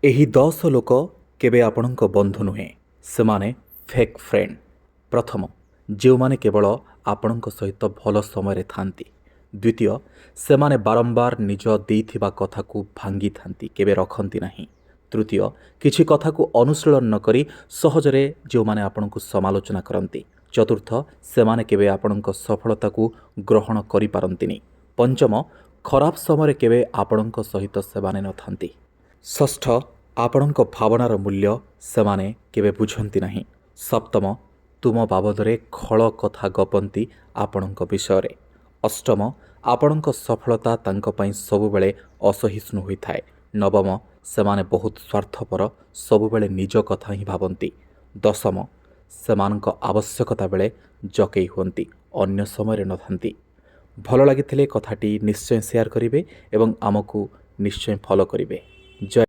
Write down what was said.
ଏହି 10 ଲୋକ କେବେ ଆପଣଙ୍କ ବନ୍ଧୁ ନୁହେଁ, ସେମାନେ ଫେକ୍ ଫ୍ରେଣ୍ଡ। ପ୍ରଥମ, ଯେଉଁମାନେ କେବଳ ଆପଣଙ୍କ ସହିତ ଭଲ ସମୟରେ ଥାନ୍ତି। ଦ୍ୱିତୀୟ, ସେମାନେ ବାରମ୍ବାର ନିଜ ଦେଇଥିବା କଥାକୁ ଭାଙ୍ଗିଥାନ୍ତି, କେବେ ରଖନ୍ତି ନାହିଁ। ତୃତୀୟ, କିଛି କଥାକୁ ଅନୁଶୀଳନ ନ କରି ସହଜରେ ଯେଉଁମାନେ ଆପଣଙ୍କୁ ସମାଲୋଚନା କରନ୍ତି। ଚତୁର୍ଥ, ସେମାନେ କେବେ ଆପଣଙ୍କ ସଫଳତାକୁ ଗ୍ରହଣ କରିପାରନ୍ତିନି। ପଞ୍ଚମ, ଖରାପ ସମୟରେ କେବେ ଆପଣଙ୍କ ସହିତ ସେମାନେ ନଥାନ୍ତି। ଷଷ୍ଠ, ଆପଣଙ୍କ ଭାବନାର ମୂଲ୍ୟ ସେମାନେ କେବେ ବୁଝନ୍ତି ନାହିଁ। ସପ୍ତମ, ତୁମ ବାବଦରେ ଖଳ କଥା ଗପନ୍ତି ଆପଣଙ୍କ ବିଷୟରେ। ଅଷ୍ଟମ, ଆପଣଙ୍କ ସଫଳତା ତାଙ୍କ ପାଇଁ ସବୁବେଳେ ଅସହିଷ୍ଣୁ ହୋଇଥାଏ। ନବମ, ସେମାନେ ବହୁତ ସ୍ୱାର୍ଥପର, ସବୁବେଳେ ନିଜ କଥା ହିଁ ଭାବନ୍ତି। ଦଶମ, ସେମାନଙ୍କ ଆବଶ୍ୟକତା ବେଳେ ଜକେଇ ହୁଅନ୍ତି, ଅନ୍ୟ ସମୟରେ ନଥାନ୍ତି। ଭଲ ଲାଗିଥିଲେ କଥାଟି ନିଶ୍ଚୟ ସେୟାର କରିବେ ଏବଂ ଆମକୁ ନିଶ୍ଚୟ ଫଲୋ କରିବେ। ଜୟ